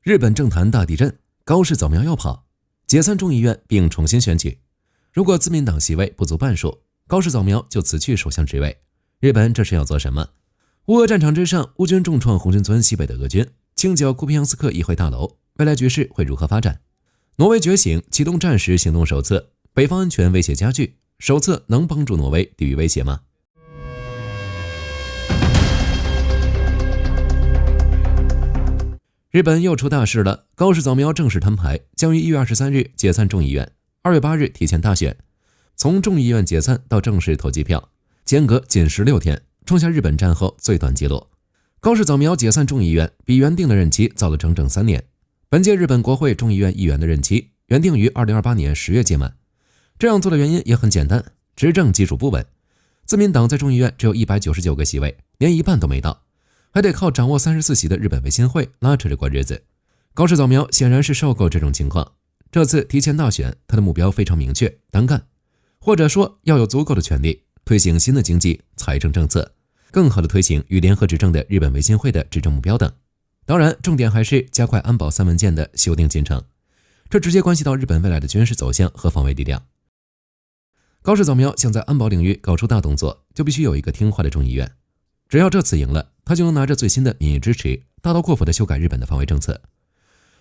日本政坛大地震，高市早苗要跑，解散众议院并重新选举。如果自民党席位不足半数，高市早苗就辞去首相职位。日本这是要做什么？乌俄战场之上，乌军重创红军村西北的俄军，清剿库皮扬斯克议会大楼，未来局势会如何发展？挪威觉醒，启动战时行动手册，北方安全威胁加剧，手册能帮助挪威抵御威胁吗？日本又出大事了，高市早苗正式摊牌，将于1月23日解散众议院，2月8日提前大选。从众议院解散到正式投机票，间隔仅16天，创下日本战后最短纪录。高市早苗解散众议院，比原定的任期早了整整3年。本届日本国会众议院议员的任期原定于2028年10月届满。这样做的原因也很简单，执政基础不稳。自民党在众议院只有199个席位，连一半都没到，还得靠掌握34席的日本维新会拉扯着过日子。高市早苗显然是受够这种情况，这次提前大选，他的目标非常明确，单干，或者说要有足够的权力推行新的经济财政政策，更好的推行与联合执政的日本维新会的执政目标等。当然，重点还是加快安保3文件的修订进程，这直接关系到日本未来的军事走向和防卫力量。高市早苗想在安保领域搞出大动作，就必须有一个听话的众议院。只要这次赢了，他就能拿着最新的民意支持，大刀阔斧地修改日本的防卫政策。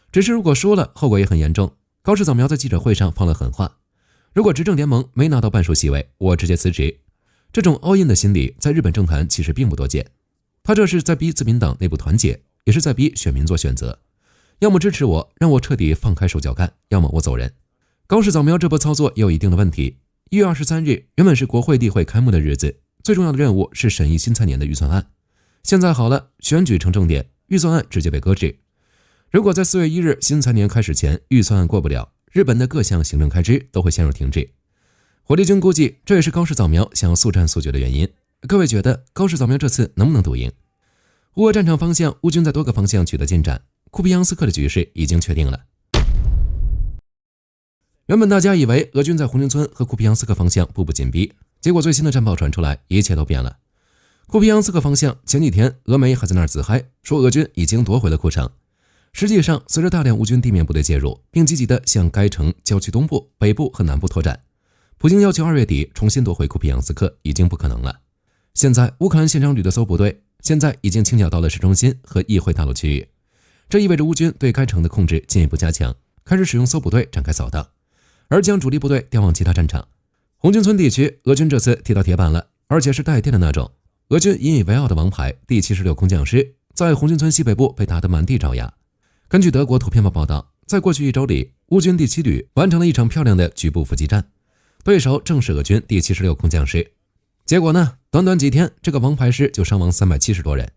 只是如果输了，后果也很严重。高市早苗在记者会上放了狠话，如果执政联盟没拿到半数席位，我直接辞职。这种 all in 的心理在日本政坛其实并不多见。他这是在逼自民党内部团结，也是在逼选民做选择，要么支持我，让我彻底放开手脚干，要么我走人。高市早苗这波操作也有一定的问题。1月23日原本是国会例会开幕的日子，最重要的任务是审议新财年的预算案。现在好了，选举成正点，预算案直接被搁置。如果在4月1日新财年开始前预算案过不了，日本的各项行政开支都会陷入停滞。火力军估计这也是高市早苗想要速战速决的原因。各位觉得高市早苗这次能不能赌赢？乌俄战场方向，乌军在多个方向取得进展，库皮扬斯克的局势已经确定了。原本大家以为俄军在红军村和库皮扬斯克方向步步紧逼，结果最新的战报传出来，一切都变了。库皮扬斯克方向前几天俄媒还在那儿自嗨，说俄军已经夺回了库城。实际上，随着大量乌军地面部队介入，并积极地向该城郊区东部、北部和南部拓展，普京要求2月底重新夺回库皮扬斯克已经不可能了。现在乌克兰宪章旅的搜捕队现在已经清剿到了市中心和议会大楼区域，这意味着乌军对该城的控制进一步加强，开始使用搜捕队展开扫荡，而将主力部队调往其他战场。红军村地区，俄军这次踢到铁板了，而且是带电的那种。俄军引以为傲的王牌第76空降师在红军村西北部被打得满地找牙。根据德国图片报报道，在过去1周里，乌军第7旅完成了一场漂亮的局部伏击战，对手正是俄军第76空降师。结果呢，短短几天，这个王牌师就伤亡370多人。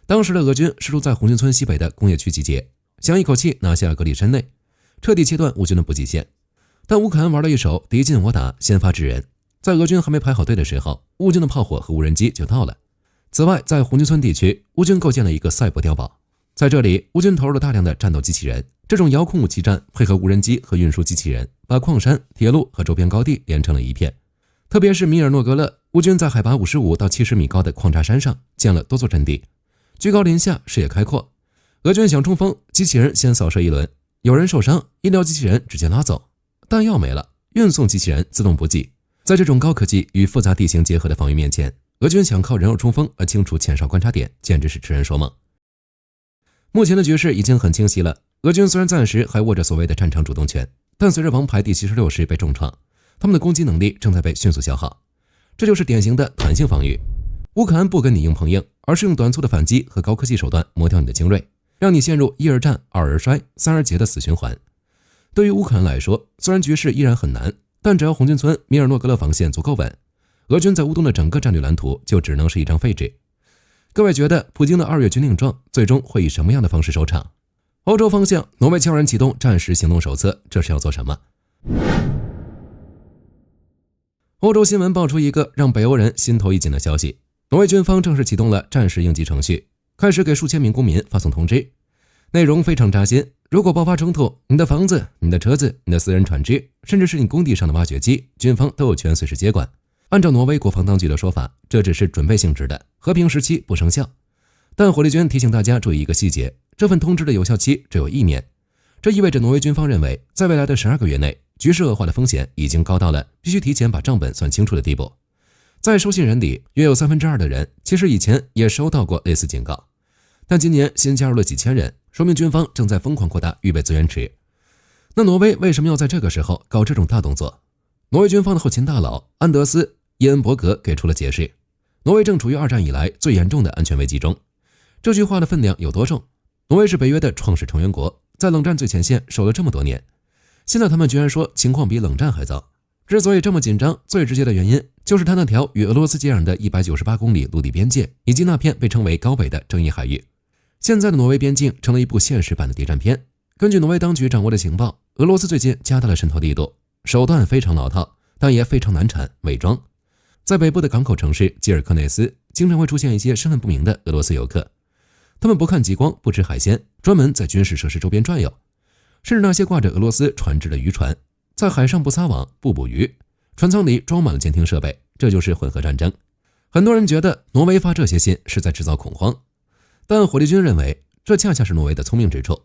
当时的俄军试图在红军村西北的工业区集结，想一口气拿下格里申内，彻底切断乌军的补给线。但乌克兰玩了一手敌进我打，先发制人，在俄军还没排好队的时候，乌军的炮火和无人机就到了。此外，在红军村地区，乌军构建了一个赛博碉堡，在这里，乌军投入了大量的战斗机器人，这种遥控武器战配合无人机和运输机器人，把矿山、铁路和周边高地连成了一片。特别是米尔诺格勒，乌军在海拔55到70米高的矿渣山上建了多座阵地，居高临下，视野开阔。俄军想冲锋，机器人先扫射一轮，有人受伤，医疗机器人直接拉走，弹药没了，运送机器人自动补给。在这种高科技与复杂地形结合的防御面前，俄军想靠人肉冲锋而清除前哨观察点，简直是痴人说梦。目前的局势已经很清晰了，俄军虽然暂时还握着所谓的战场主动权，但随着王牌第76师被重创，他们的攻击能力正在被迅速消耗。这就是典型的弹性防御。乌克兰不跟你硬碰硬，而是用短促的反击和高科技手段磨掉你的精锐，让你陷入一而战、二而衰、三而竭的死循环。对于乌克兰来说，虽然局势依然很难，但只要红军村、米尔诺格勒防线足够稳，俄军在乌东的整个战略蓝图就只能是一张废纸。各位觉得普京的2月军令状最终会以什么样的方式收场？欧洲方向，挪威悄然启动战时行动手册，这是要做什么？欧洲新闻爆出一个让北欧人心头一紧的消息，挪威军方正式启动了战时应急程序，开始给数千名公民发送通知，内容非常扎心。如果爆发冲突，你的房子、你的车子、你的私人船只，甚至是你工地上的挖掘机，军方都有权随时接管。按照挪威国防当局的说法，这只是准备性质的，和平时期不生效。但火力军提醒大家注意一个细节，这份通知的有效期只有1年，这意味着挪威军方认为，在未来的12个月内，局势恶化的风险已经高到了必须提前把账本算清楚的地步。在收信人里，约有2/3的人其实以前也收到过类似警告，但今年新加入了几千人，说明军方正在疯狂扩大预备资源池。那挪威为什么要在这个时候搞这种大动作？挪威军方的后勤大佬安德斯·伊恩伯格给出了解释：挪威正处于2战以来最严重的安全危机中。这句话的分量有多重？挪威是北约的创始成员国，在冷战最前线守了这么多年，现在他们居然说情况比冷战还糟。之所以这么紧张，最直接的原因就是他那条与俄罗斯接壤的198公里陆地边界，以及那片被称为高北的争议海域。现在的挪威边境成了一部现实版的谍战片。根据挪威当局掌握的情报，俄罗斯最近加大了渗透力度，手段非常老套，但也非常难产，伪装。在北部的港口城市基尔克内斯，经常会出现一些身份不明的俄罗斯游客，他们不看极光，不吃海鲜，专门在军事设施周边转悠。甚至那些挂着俄罗斯船只的渔船，在海上不撒网，不捕鱼，船舱里装满了监听设备，这就是混合战争。很多人觉得挪威发这些信是在制造恐慌，但火力军认为这恰恰是挪威的聪明之处。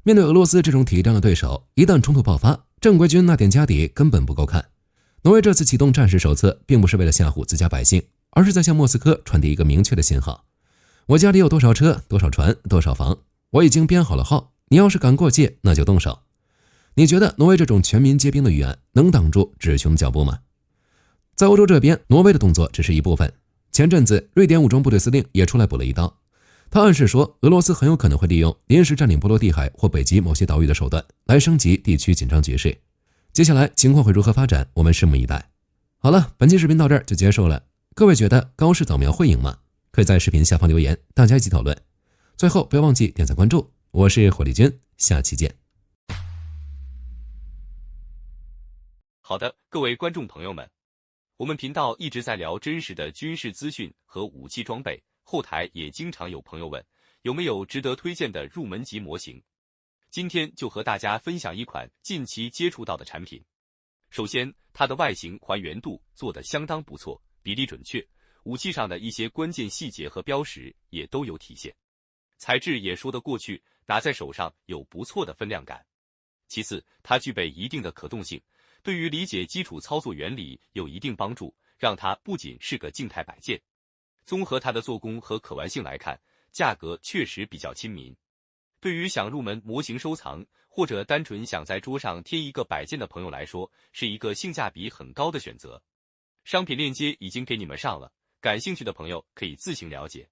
面对俄罗斯这种体量的对手，一旦冲突爆发，正规军那点家底根本不够看。挪威这次启动战时手册，并不是为了吓唬自家百姓，而是在向莫斯科传递一个明确的信号：我家里有多少车，多少船，多少房，我已经编好了号，你要是敢过界，那就动手。你觉得挪威这种全民皆兵的预案能挡住智雄的脚步吗？在欧洲这边，挪威的动作只是一部分。前阵子，瑞典武装部队司令也出来补了一刀，他暗示说，俄罗斯很有可能会利用临时占领波罗的海或北极某些岛屿的手段来升级地区紧张局势。接下来情况会如何发展，我们拭目以待。好了，本期视频到这儿就结束了。各位觉得高市早苗会赢吗？可以在视频下方留言，大家一起讨论。最后不要忘记点赞关注，我是火力军，下期见。好的，各位观众朋友们，我们频道一直在聊真实的军事资讯和武器装备，后台也经常有朋友问，有没有值得推荐的入门级模型？今天就和大家分享一款近期接触到的产品。首先，它的外形还原度做得相当不错，比例准确，武器上的一些关键细节和标识也都有体现，材质也说得过去，拿在手上有不错的分量感。其次，它具备一定的可动性，对于理解基础操作原理有一定帮助，让它不仅是个静态摆件。综合它的做工和可玩性来看，价格确实比较亲民。对于想入门模型收藏，或者单纯想在桌上贴一个摆件的朋友来说，是一个性价比很高的选择。商品链接已经给你们上了，感兴趣的朋友可以自行了解。